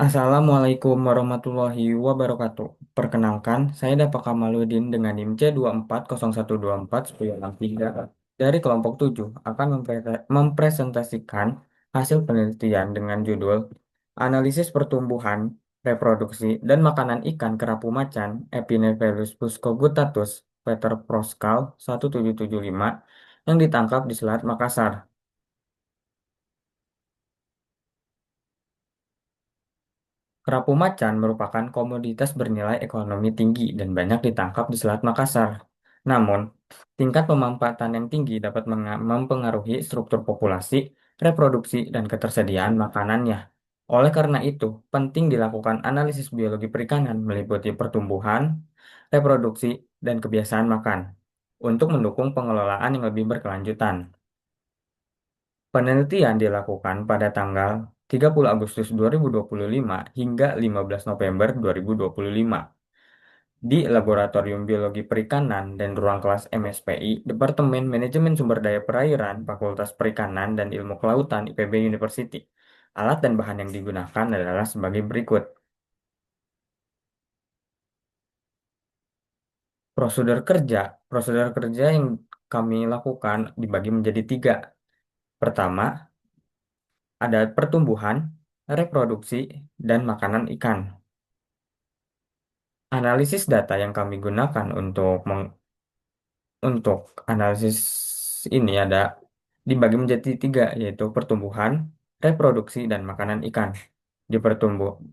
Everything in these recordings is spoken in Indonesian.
Assalamualaikum warahmatullahi wabarakatuh. Perkenalkan, saya Dapa Kamaludin dengan NIM C240124163 dari kelompok 7 akan mempresentasikan hasil penelitian dengan judul Analisis Pertumbuhan, Reproduksi, dan Makanan Ikan Kerapu Macan Epinephelus puscoguttatus Peter Proskal 1775 yang ditangkap di Selat Makassar. Kerapu macan merupakan komoditas bernilai ekonomi tinggi dan banyak ditangkap di Selat Makassar. Namun, tingkat pemanfaatan yang tinggi dapat mempengaruhi struktur populasi, reproduksi, dan ketersediaan makanannya. Oleh karena itu, penting dilakukan analisis biologi perikanan meliputi pertumbuhan, reproduksi, dan kebiasaan makan untuk mendukung pengelolaan yang lebih berkelanjutan. Penelitian dilakukan pada tanggal 30 Agustus 2025 hingga 15 November 2025 di Laboratorium Biologi Perikanan dan Ruang Kelas MSPI, Departemen Manajemen Sumber Daya Perairan, Fakultas Perikanan dan Ilmu Kelautan IPB University. Alat dan bahan yang digunakan adalah sebagai berikut. Prosedur kerja. Prosedur kerja yang kami lakukan dibagi menjadi tiga. Pertama, ada pertumbuhan, reproduksi, dan makanan ikan. Analisis data yang kami gunakan untuk analisis ini ada dibagi menjadi tiga, yaitu pertumbuhan, reproduksi, dan makanan ikan. Di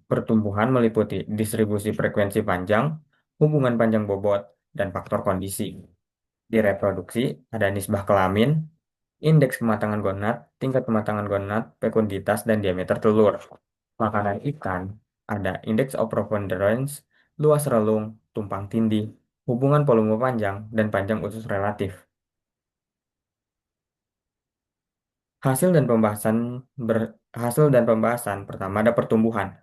pertumbuhan meliputi distribusi frekuensi panjang, hubungan panjang bobot, dan faktor kondisi. Di reproduksi ada nisbah kelamin, indeks kematangan gonad, tingkat kematangan gonad, fekunditas, dan diameter telur. Makanan ikan ada indeks of preponderance, luas relung, tumpang tindih, hubungan volume panjang, dan panjang usus relatif. Hasil dan pembahasan hasil dan pembahasan pertama ada pertumbuhan.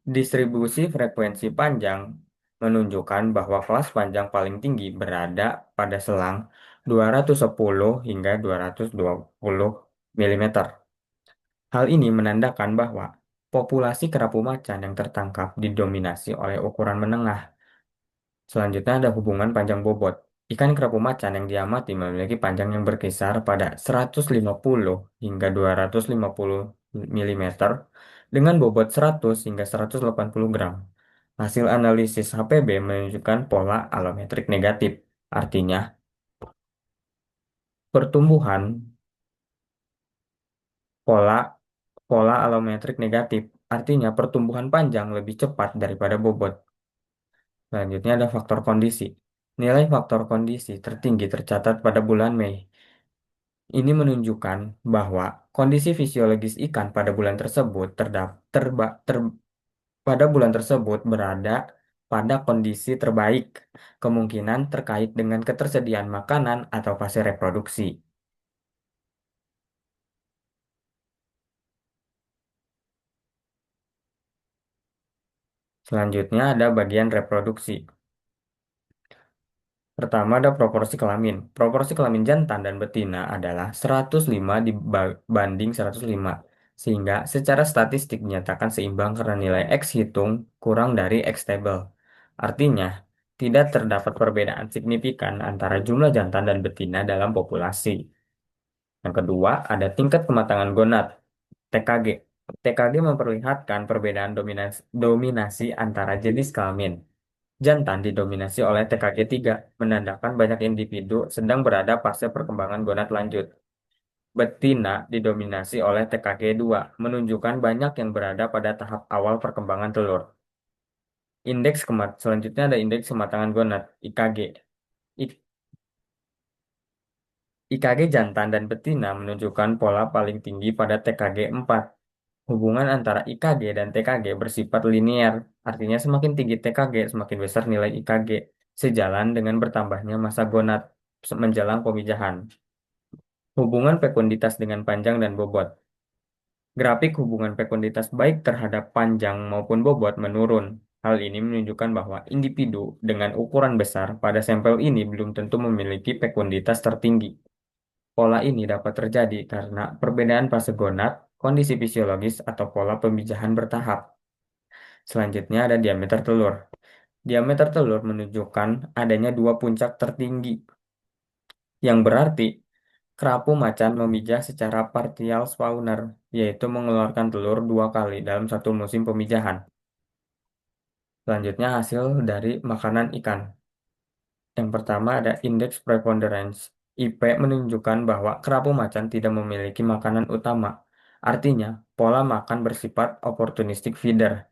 Distribusi frekuensi panjang menunjukkan bahwa kelas panjang paling tinggi berada pada selang 210 hingga 220 mm. Hal ini menandakan bahwa populasi kerapu macan yang tertangkap didominasi oleh ukuran menengah. Selanjutnya ada hubungan panjang bobot. Ikan kerapu macan yang diamati memiliki panjang yang berkisar pada 150 hingga 250 mm dengan bobot 100 hingga 180 gram. Hasil analisis HPB menunjukkan pola alometrik negatif. Artinya, pertumbuhan pola pola alometrik negatif. Artinya, pertumbuhan panjang lebih cepat daripada bobot. Selanjutnya ada faktor kondisi. Nilai faktor kondisi tertinggi tercatat pada bulan Mei. Ini menunjukkan bahwa kondisi fisiologis ikan pada bulan tersebut pada bulan tersebut berada pada kondisi terbaik, kemungkinan terkait dengan ketersediaan makanan atau fase reproduksi. Selanjutnya ada bagian reproduksi. Pertama ada proporsi kelamin. Proporsi kelamin jantan dan betina adalah 105 dibanding 105. Sehingga secara statistik dinyatakan seimbang karena nilai X hitung kurang dari X table. Artinya, tidak terdapat perbedaan signifikan antara jumlah jantan dan betina dalam populasi. Yang kedua, ada tingkat kematangan gonad, TKG. TKG memperlihatkan perbedaan dominasi antara jenis kelamin. Jantan didominasi oleh TKG3, menandakan banyak individu sedang berada fase perkembangan gonad lanjut. Betina didominasi oleh TKG2, menunjukkan banyak yang berada pada tahap awal perkembangan telur. Selanjutnya ada indeks kematangan gonad, IKG. IKG jantan dan betina menunjukkan pola paling tinggi pada TKG4. Hubungan antara IKG dan TKG bersifat linear, artinya semakin tinggi TKG, semakin besar nilai IKG, sejalan dengan bertambahnya massa gonad menjelang pemijahan. Hubungan fekunditas dengan panjang dan bobot. Grafik hubungan fekunditas baik terhadap panjang maupun bobot menurun. Hal ini menunjukkan bahwa individu dengan ukuran besar pada sampel ini belum tentu memiliki fekunditas tertinggi. Pola ini dapat terjadi karena perbedaan fase gonad, kondisi fisiologis atau pola pemijahan bertahap. Selanjutnya ada diameter telur. Diameter telur menunjukkan adanya dua puncak tertinggi, yang berarti kerapu macan memijah secara partial spawner, yaitu mengeluarkan telur dua kali dalam satu musim pemijahan. Selanjutnya hasil dari makanan ikan. Yang pertama ada indeks preponderance. IP menunjukkan bahwa kerapu macan tidak memiliki makanan utama. Artinya, pola makan bersifat opportunistic feeder,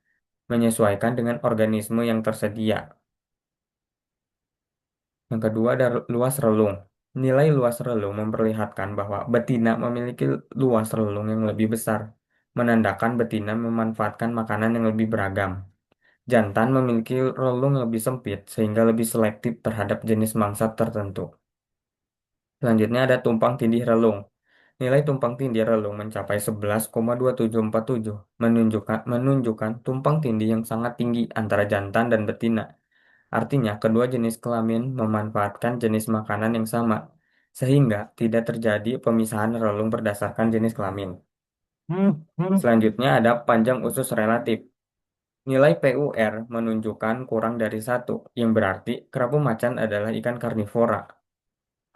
menyesuaikan dengan organisme yang tersedia. Yang kedua ada luas relung. Nilai luas relung memperlihatkan bahwa betina memiliki luas relung yang lebih besar, menandakan betina memanfaatkan makanan yang lebih beragam. Jantan memiliki relung yang lebih sempit sehingga lebih selektif terhadap jenis mangsa tertentu. Selanjutnya ada tumpang tindih relung. Nilai tumpang tindih relung mencapai 11,2747, menunjukkan tumpang tindih yang sangat tinggi antara jantan dan betina. Artinya, kedua jenis kelamin memanfaatkan jenis makanan yang sama, sehingga tidak terjadi pemisahan relung berdasarkan jenis kelamin. Selanjutnya ada panjang usus relatif. Nilai PUR menunjukkan kurang dari satu, yang berarti kerapu macan adalah ikan karnivora.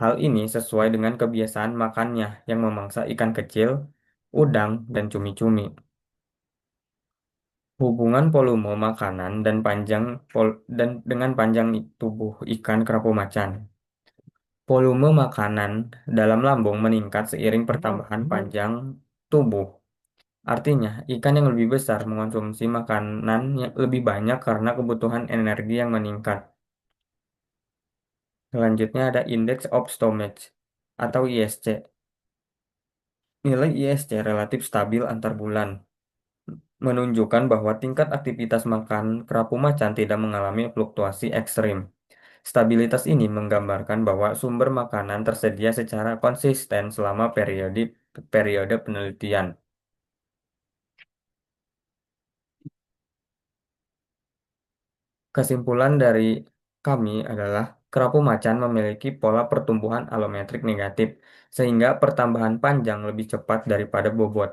Hal ini sesuai dengan kebiasaan makannya yang memangsa ikan kecil, udang, dan cumi-cumi. Hubungan volume makanan dan dengan panjang tubuh ikan kerapu macan. Volume makanan dalam lambung meningkat seiring pertambahan panjang tubuh. Artinya, ikan yang lebih besar mengonsumsi makanan yang lebih banyak karena kebutuhan energi yang meningkat. Selanjutnya ada Index of Stomach atau ISC. Nilai ISC relatif stabil antar bulan, menunjukkan bahwa tingkat aktivitas makan kerapu macan tidak mengalami fluktuasi ekstrim. Stabilitas ini menggambarkan bahwa sumber makanan tersedia secara konsisten selama periode penelitian. Kesimpulan dari kami adalah kerapu macan memiliki pola pertumbuhan alometrik negatif, sehingga pertambahan panjang lebih cepat daripada bobot.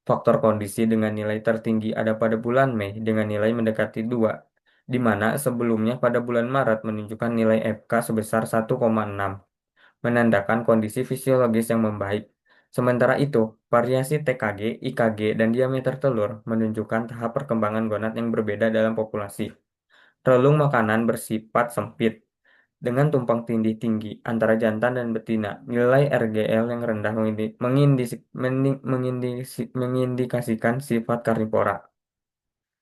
Faktor kondisi dengan nilai tertinggi ada pada bulan Mei dengan nilai mendekati 2, di mana sebelumnya pada bulan Maret menunjukkan nilai FK sebesar 1,6, menandakan kondisi fisiologis yang membaik. Sementara itu, variasi TKG, IKG, dan diameter telur menunjukkan tahap perkembangan gonad yang berbeda dalam populasi. Relung makanan bersifat sempit, dengan tumpang tindih tinggi antara jantan dan betina. Nilai RGL yang rendah mengindikasikan sifat karnivora.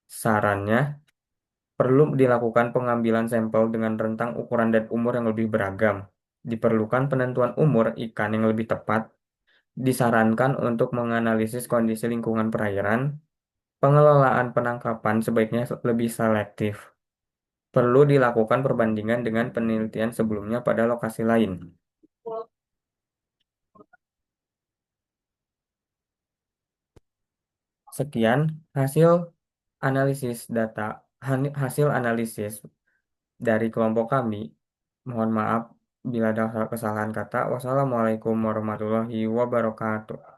Sarannya, perlu dilakukan pengambilan sampel dengan rentang ukuran dan umur yang lebih beragam. Diperlukan penentuan umur ikan yang lebih tepat. Disarankan untuk menganalisis kondisi lingkungan perairan. Pengelolaan penangkapan sebaiknya lebih selektif. Perlu dilakukan perbandingan dengan penelitian sebelumnya pada lokasi lain. Sekian hasil analisis data, hasil analisis dari kelompok kami. Mohon maaf bila ada kesalahan kata. Wassalamualaikum warahmatullahi wabarakatuh.